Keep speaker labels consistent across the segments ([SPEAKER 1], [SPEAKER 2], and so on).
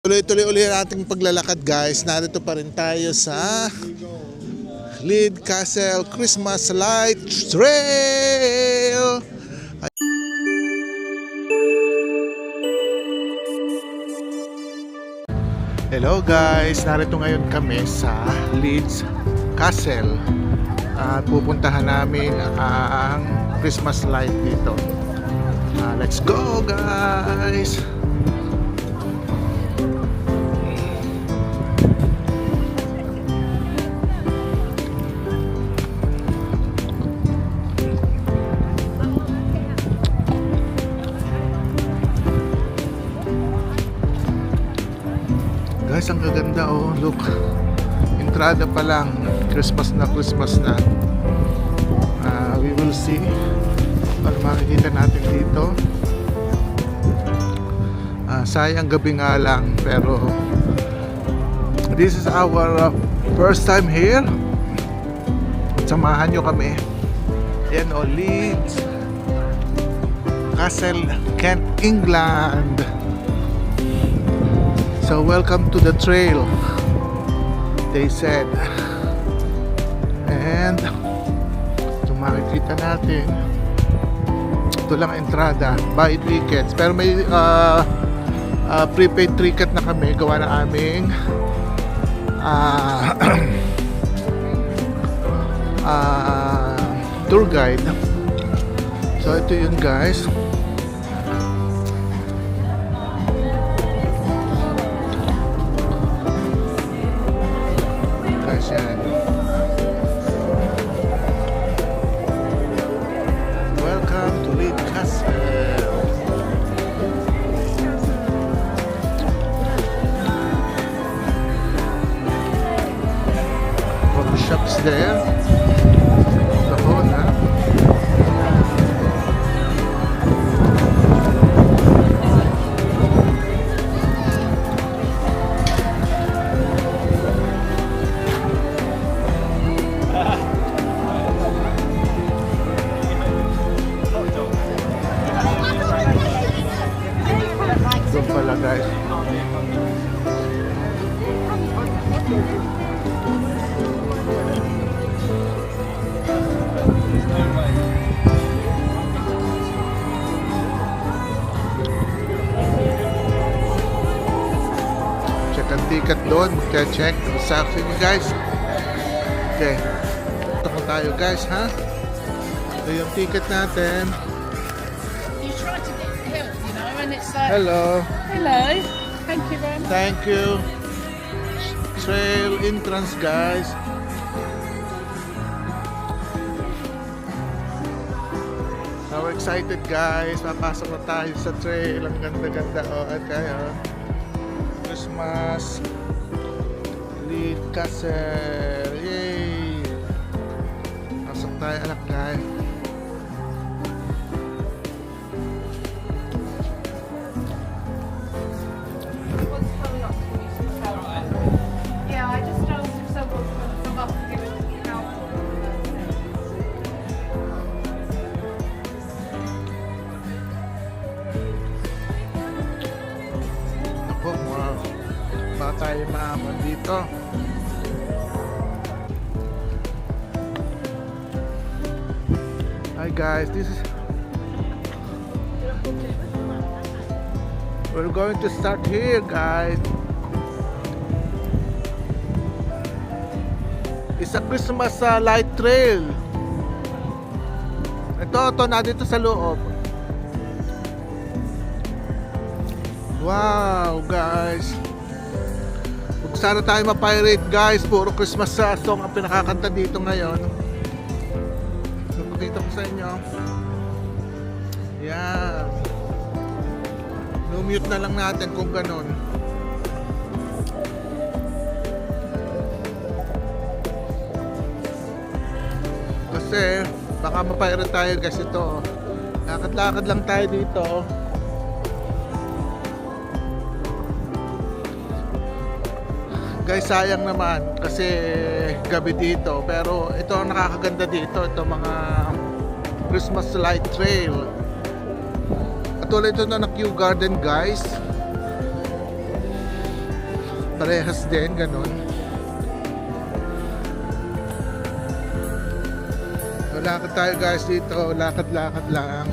[SPEAKER 1] Tuloy-tuloy ulit ating paglalakad guys. Narito pa rin tayo sa Lead Castle Christmas Light Trail. Hello guys, narito ngayon kami sa Leeds Castle at pupuntahan namin ang Christmas light dito. Let's go guys! Guys, ang gaganda oh, look. Entrada pa lang, Christmas na. We will see ano makikita natin dito. Sayang gabi nga lang, pero this is our first time here. Samahan nyo kami. Yan o, Leeds Castle, Kent, England. So welcome to the trail, they said. And ito makikita natin, ito lang entrada, buy tickets. Pero may prepaid ticket na kami, gawa na aming tour guide. So ito yun guys. Welcome to Leeds Castle. Coffee shops there. The whole, doon pala guys. Check ang ticket doon. Kaya check sa action nyo guys. Okay. Ito ko tayo guys ha. Ito yung ticket natin.
[SPEAKER 2] You try to get help, you know, and it's like,
[SPEAKER 1] Hello.
[SPEAKER 2] hello, thank you very much.
[SPEAKER 1] Thank you. Trail entrance guys. So we're excited guys. Papasok na tayo sa trail. Ang ganda-ganda oh. At kayo Christmas Leeds Castle. Yay! Pasok tayo anak guys.
[SPEAKER 2] Yeah, I just asked if someone could come up and give it to me now.
[SPEAKER 1] Ako, baka tayo maaman dito. Hi guys, this is we're going to start here guys. It's a Christmas light trail. Ito na dito sa loob. Wow guys, huwag sana tayo ma-pirate guys. Puro Christmas song ang pinakakanta dito ngayon. So pakita ko sa inyo. Yan, no-mute na lang natin kung ganun. Kasi baka ma-pirate tayo guys. Ito lakad-lakad lang tayo dito. Guys, sayang naman kasi gabi dito, pero ito ang nakakaganda dito, ito mga Christmas light trail. Katulad ito na Kew Garden guys. Parehas din, ganun. Lakad tayo guys dito, lakad-lakad lang.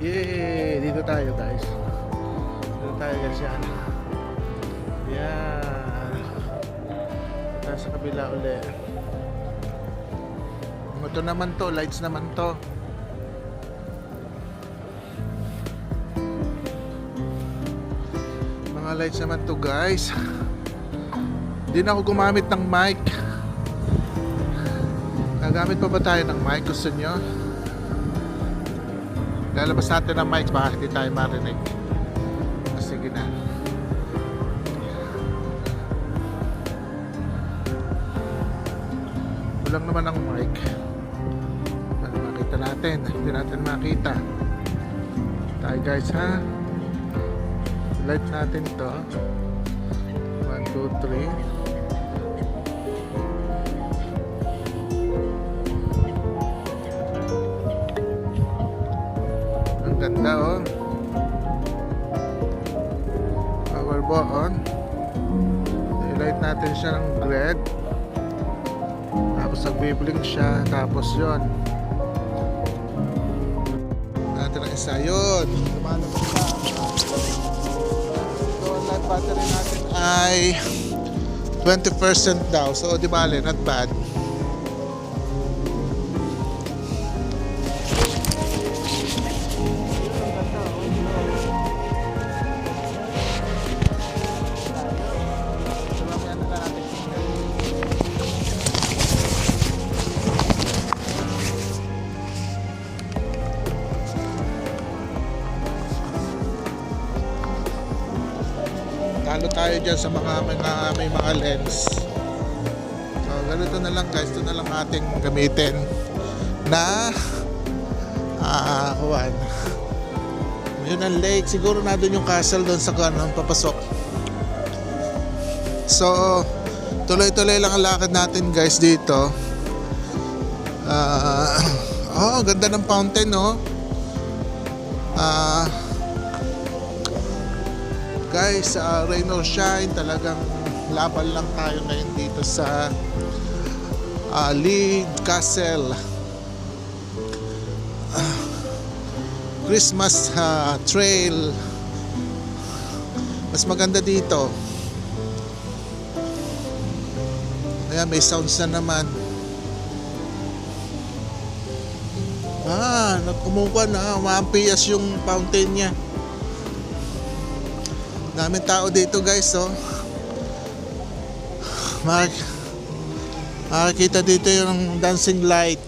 [SPEAKER 1] Yay! Dito tayo guys. Dito tayo guys yan. Yan. Tayo sa kabila ulit. Ito naman to, lights naman to. Mga lights naman to guys. Hindi na ako gumamit ng mic. Nagamit pa ba tayo ng mic? Gusto nyo? Lalabas natin ng mic baka hindi tayo marinig. Sige na. Walang naman ang mic. Makita natin, hindi natin makita tayo guys ha. Light natin to 1, 2, 3. Ang ganda oh. Power on. I-light natin siya ng red, tapos nagbiblink siya, tapos yon natin ang isa yun. Lumalabas siya. So ang light battery natin ay 20% daw, so di bale, not bad. Talo tayo dyan sa may mga lens. So ganito na lang guys, ito na lang ating gamitin na kuwan. Yun ang lake, siguro na doon yung castle doon sa kanan papasok. So tuloy-tuloy lang ang lakad natin guys dito. Oh, ganda ng fountain no. Guys, rain or shine, talagang laban lang tayo ngayon dito sa Leeds Castle Christmas Trail. Mas maganda dito. Ayan, may sounds na naman. Nagkumukuha na, umaampias yung fountain niya. Daming tao dito guys, oh. Makikita dito yung dancing light.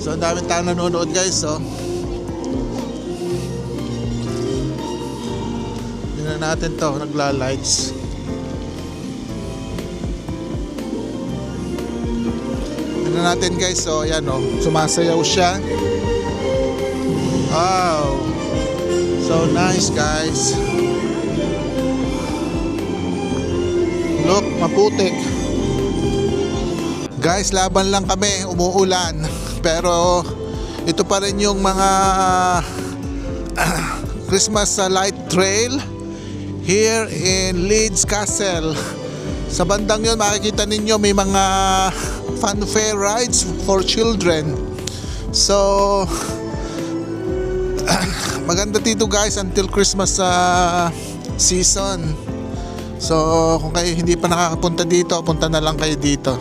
[SPEAKER 1] So ang daming tao nanonood guys, oh. Tingnan natin to, nagla-lights. Natin guys, so yan oh, sumasayaw siya. Wow, so nice guys. Look, maputik guys, laban lang kami, umuulan, pero ito pa rin yung mga Christmas light trail here in Leeds Castle. Sa bandang yun makikita ninyo may mga funfair rides for children. So maganda dito guys until Christmas season. So kung kayo hindi pa nakakapunta dito, punta na lang kayo dito.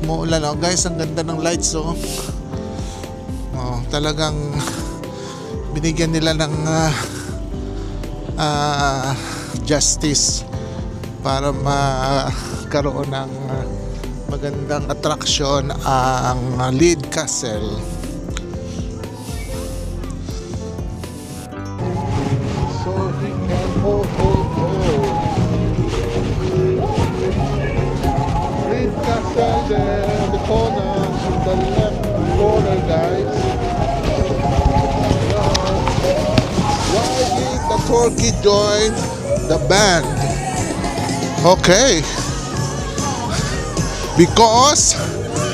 [SPEAKER 1] Umuulan oh guys, ang ganda ng lights oh. Talagang binigyan nila ng justice para magkaroon ng magandang attraction ang Leeds Castle. So Leeds Castle there, the corner, the left corner guys. Porky joined the band. Okay. Because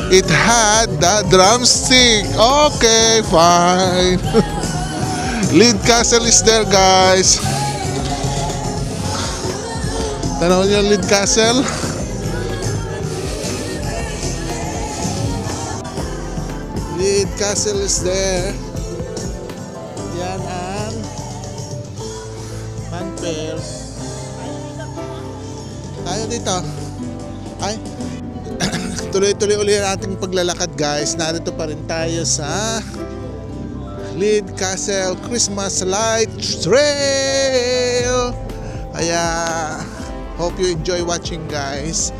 [SPEAKER 1] it had the drumstick. Okay, fine. Lead Castle is there, guys. Tanaw niyo Lead Castle. Lead Castle is there. Yan ang fanfare. Tayo dito. Ay. Tuloy-tuloy ulit ang ating paglalakad, guys. Narito pa rin tayo sa Lead Castle Christmas Light Trail. Kaya hope you enjoy watching, guys.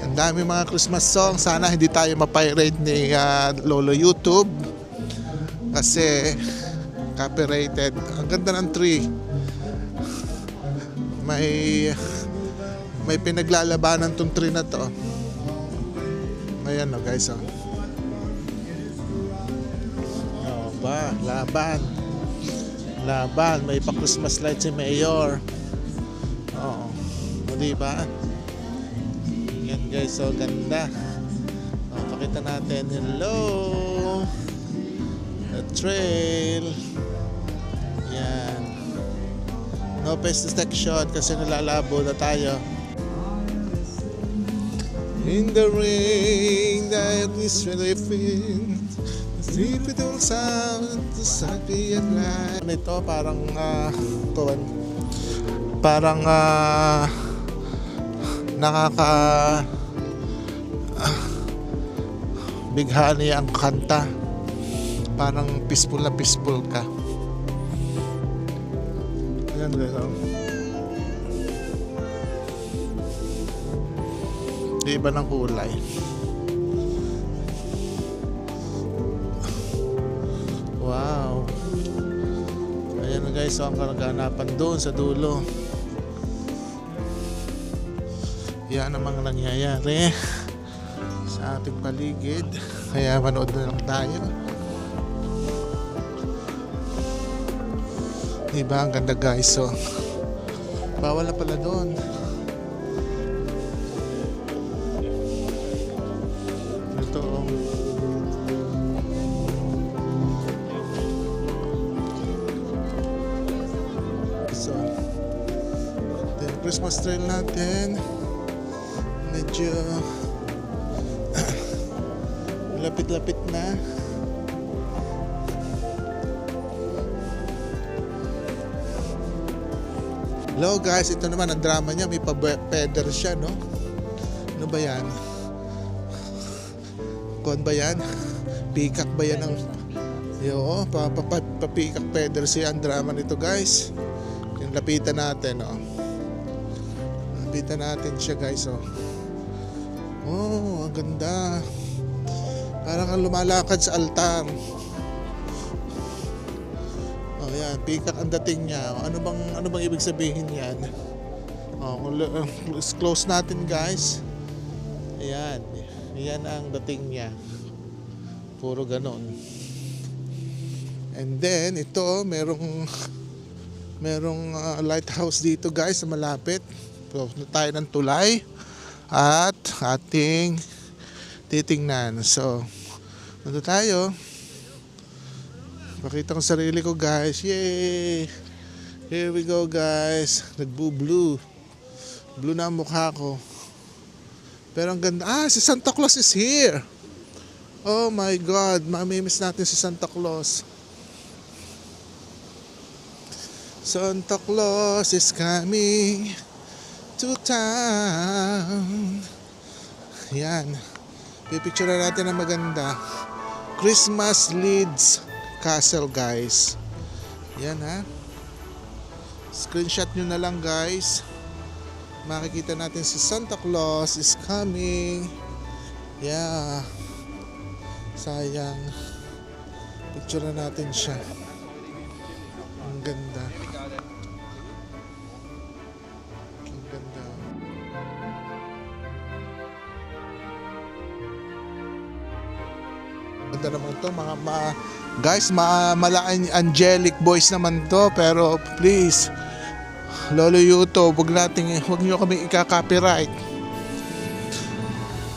[SPEAKER 1] Ang dami mga Christmas songs. Sana hindi tayo mapirate ni Lolo YouTube kasi copyrighted. Ang ganda ng tree. May pinaglalabanan tong tree na to. Ayan, guys, oh. Oh ba, laban, may pa Christmas light si Mayor. Oo, o diba? Yan, guys, so ganda. Oh, pakita natin, hello, the trail. Yan. No pest detection kasi nalalabo na tayo. In the rain, that is relieving. The sleepy don't sound to happy at night. Ito parang nakaka bighani ang kanta. Parang peaceful na peaceful ka. Ayan, guys, oh. Iba ng kulay. Wow. Ayan, guys, so ang kaganapan doon sa dulo. Yan ang mga nangyayari sa ating paligid. Kaya manood na lang tayo. Diba, ang ganda, guys. So bawal na pala doon. Ito, so ito yung Christmas trail natin. Medyo lapit-lapit na. Hello, guys, ito naman ang drama niya, may pa-feather siya, no? Ano ba yan? Kon ba yan? Peacock ba yan ang... Yo, pa-peacock feather siya ang drama nito, guys. Yung lapitan natin, oh. Lapitan natin siya, guys, oh. Oh, ang ganda. Parang kang lumalakad sa altar. Oh, yan, peacock ang dating niya. Ano bang ibig sabihin yan? Oh, close natin, guys. Ayan. Yan ang dating niya. Puro ganon. And then ito, merong lighthouse dito, guys, sa malapit. So, tayo ng tulay at ating titingnan. So, nandito tayo. Pakita ko sarili ko, guys. Yay! Here we go, guys. Nagbu-blue. Blue na ang mukha ko. Pero ang ganda. Ah, si Santa Claus is here. Oh my God. Mamimiss natin si Santa Claus. Santa Claus is coming to town. Yan. Pipicture natin ang maganda. Christmas Leeds Castle, guys. Yan, ha. Screenshot nyo na lang, guys. Makikita natin si Santa Claus is coming. Yeah. Sayang. Picture na natin siya. Ang ganda. Ang ganda. Ganda naman to mga guys, angelic boys naman to, pero please Lolo YouTube, wag niyo kami ika-copyright.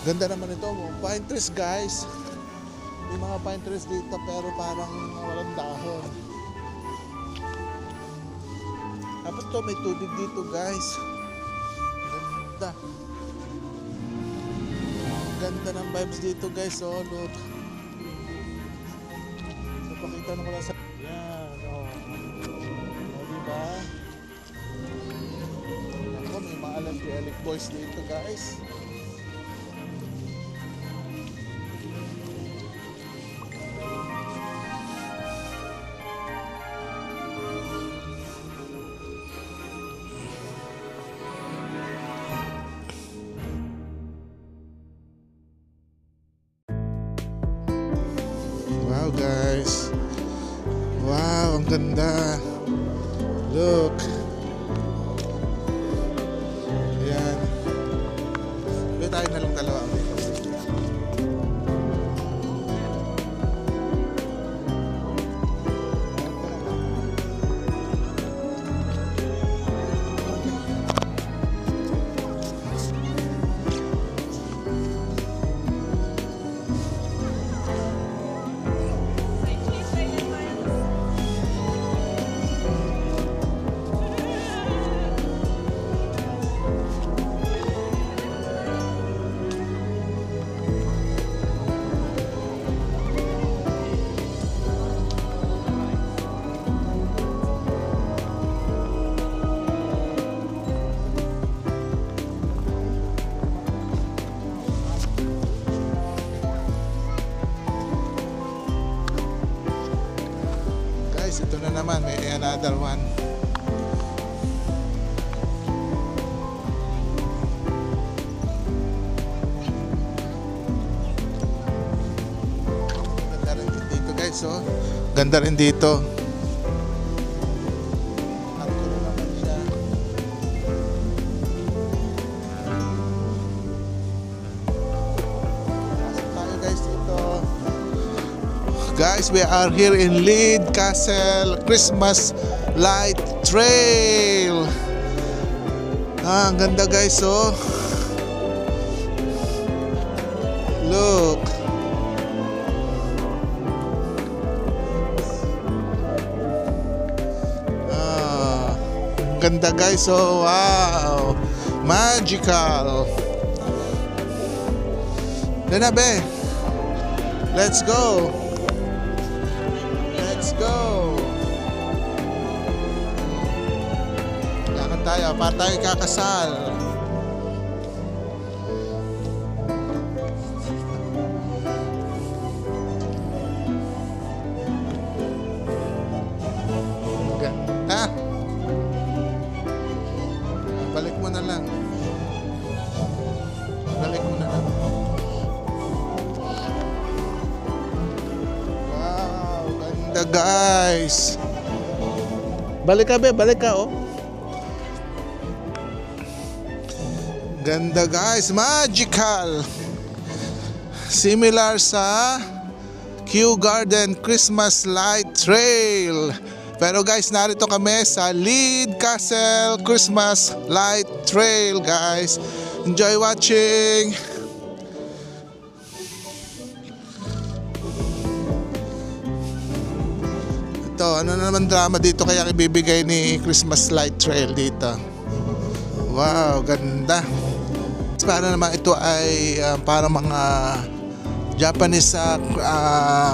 [SPEAKER 1] Ganda naman ito, pine trees guys. May mga pine trees dito pero parang walang dahon. Tapos to may tubig dito guys. Ganda. Ganda ng vibes dito guys, oh look. Pakita na ko lang sa... Yan, oh. O, diba? Ako, may mga angelic boys dito guys. Wow guys. Wow, ang ganda. Look. Ayan. May tayo na lang dalawa. Ito na naman, may another one. Ganda rin dito guys, oh. Ganda rin dito. Angkuro naman siya. Pasok tayo guys dito. Guys, we are here in Leeds Castle Christmas Light Trail. Ang ganda guys, oh. Look. Ang ganda guys, oh. Wow. Magical. Danabe. Let's go. Let's go! Lakad tayo, para tayo kakasal. Ganda! Balik mo na lang. Balik mo na lang. Guys, balik ka be, balik ka, oh. Ganda guys, magical. Similar sa Kew Garden Christmas Light Trail. Pero guys, narito kami sa Leeds Castle Christmas Light Trail guys. Enjoy watching. Ito, ano naman drama dito kaya ibibigay ni Christmas Light Trail dito. Wow, ganda. Para naman ito ay para mga Japanese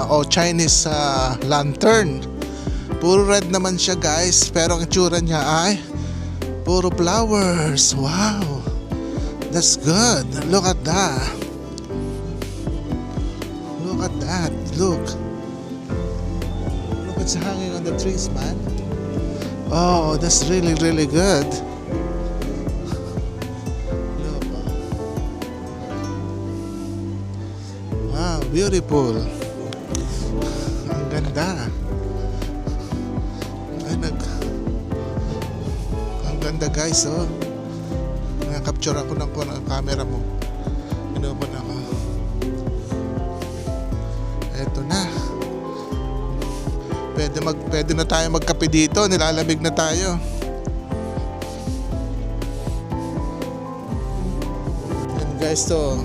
[SPEAKER 1] o Chinese lantern. Puro red naman siya guys, pero ang itsura niya ay puro flowers. Wow, that's good. Look at that. Look at that. Look. It's hanging on the trees, man. Oh, that's really, really good. Look. Wow, beautiful. Ang ganda. Ang ganda guys, oh. Nakapture ako ng camera mo. Inopen ako. Ito Pwede na tayo magkape dito. Nilalamig na tayo. Yan guys, to.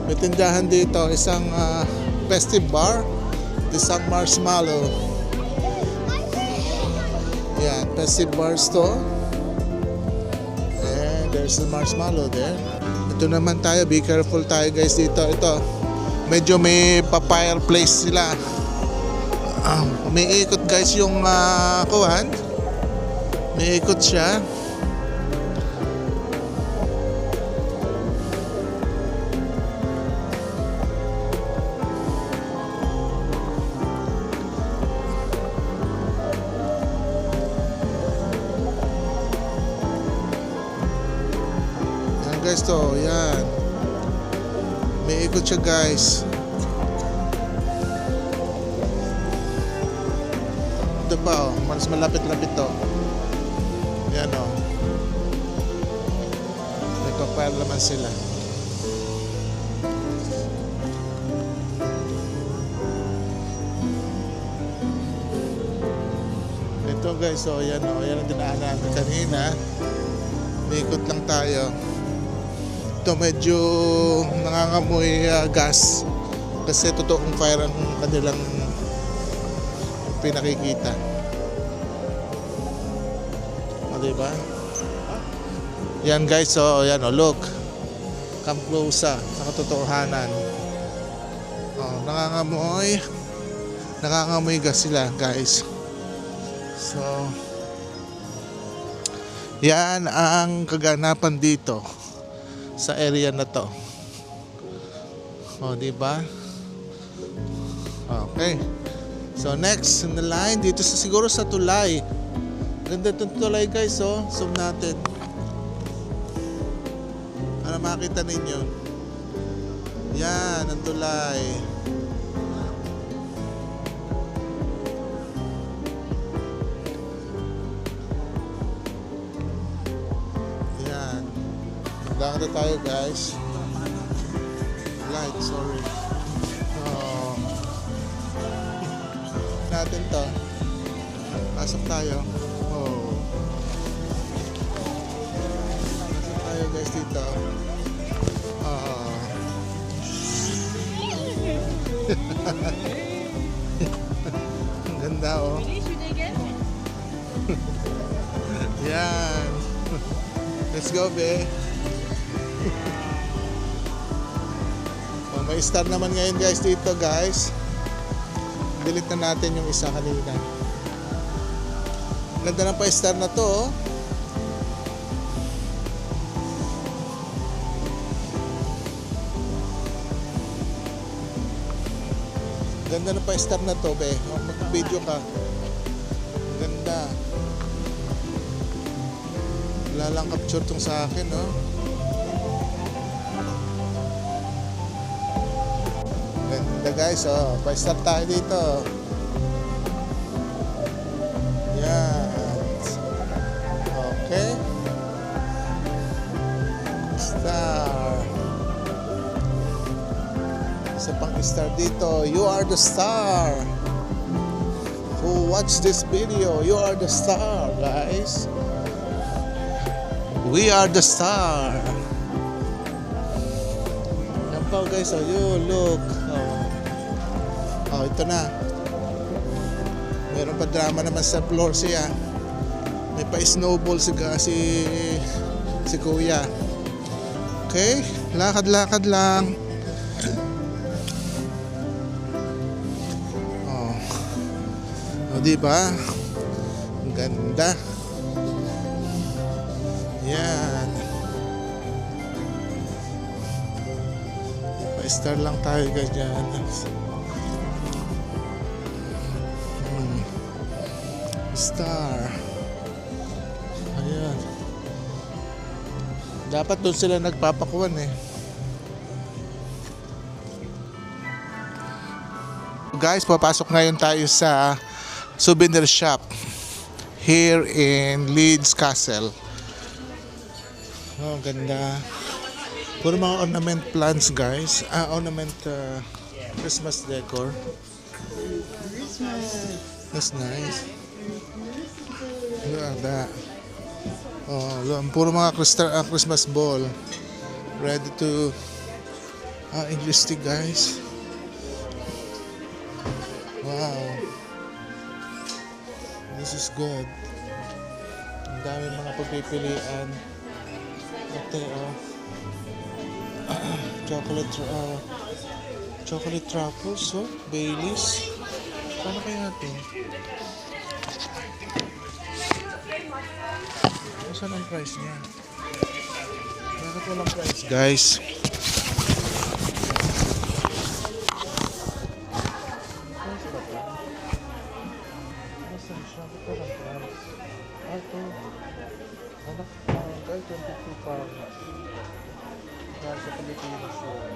[SPEAKER 1] May tindahan dito. Isang festive bar. Isang marshmallow. Yan, festive bars to. And there's a marshmallow there. Ito naman tayo. Be careful tayo guys dito. Ito. Medyo may pa-fireplace sila. Umiikot guys yung kuwan. Umiikot siya. Yan guys to, yan. Umiikot siya guys. Ito pa oh, mas malapit-lapit to. Yan oh. May papel naman sila. Ito guys, oh yan oh, yan ang dinaanan natin kanina. May ikot lang tayo. Ito medyo nangangamoy gas kasi totoong fire ang kanilang pinakikita. O diba? Yan guys, so yan o, look. Come closer sa katotohanan. O, nangangamoy gas sila guys. So yan ang kaganapan dito sa area na to. O diba? Okay. So next in the line, dito siguro sa tulay. Ganda itong tulay guys, oh. Zoom natin. Para makita ninyo. Yan, ang tulay. Yan. Magkakita tayo guys. Light, sorry. Natin to. Pasok tayo. Oh. Pasok tayo guys dito. Ang ganda oh. Yan. Let's go be. Oh, may star naman ngayon guys dito guys. Delete na natin yung isa kanina. Ganda ng pa-star na to oh. Ganda ng pa-star na to be. Mag-video ka. Ganda. Wala lang capture tong sa akin oh. Ganda guys, oh. Pa-start tayo dito. Yan. Okay. Star. Isa pang star dito. You are the star. Who watch this video, you are the star, guys. We are the star. Yan pa guys, oh. You look. Oh, ito na. Meron pa drama naman sa floor siya. May pa-snowball si kuya. Okay, lakad-lakad lang. Oh. O diba? Ang ganda. Yan. Pa-star lang tayo ganyan. Star. Ayan. Dapat doon sila nagpapakuan eh. Guys, papasok ngayon tayo sa souvenir shop here in Leeds Castle. Oh, ganda. Puro mga ornament plants guys. Ornament Christmas decor.
[SPEAKER 3] Christmas.
[SPEAKER 1] That's nice. Look at that. Oh, look, puro mga Christmas ball. Ready to English tea, guys. Wow. This is good. Ang dami mga pagpipilian. Ate, chocolate truffles, Baileys. Paano kaya ito? Saan ang price niya? Bakit walang price, guys? Ito. Anak, barangay 22 pounds. Nasa Pilipinas yun.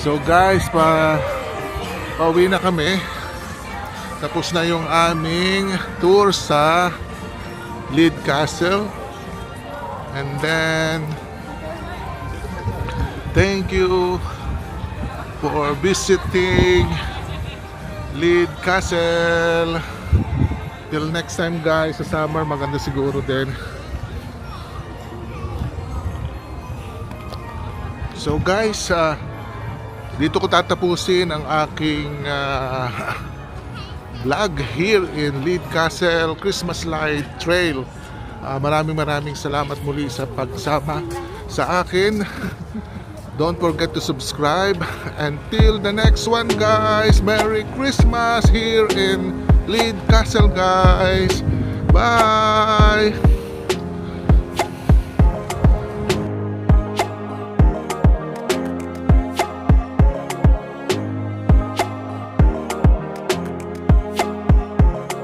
[SPEAKER 1] So guys, pauwi na kami. Tapos na yung aming tour sa Leeds Castle. And then thank you for visiting Leeds Castle. Till next time guys, sa summer maganda siguro din. So guys, dito ko tatapusin ang aking vlog here in Leeds Castle Christmas Light Trail. Maraming salamat muli sa pagsama sa akin. Don't forget to subscribe. Until the next one guys, Merry Christmas here in Leeds Castle guys. Bye!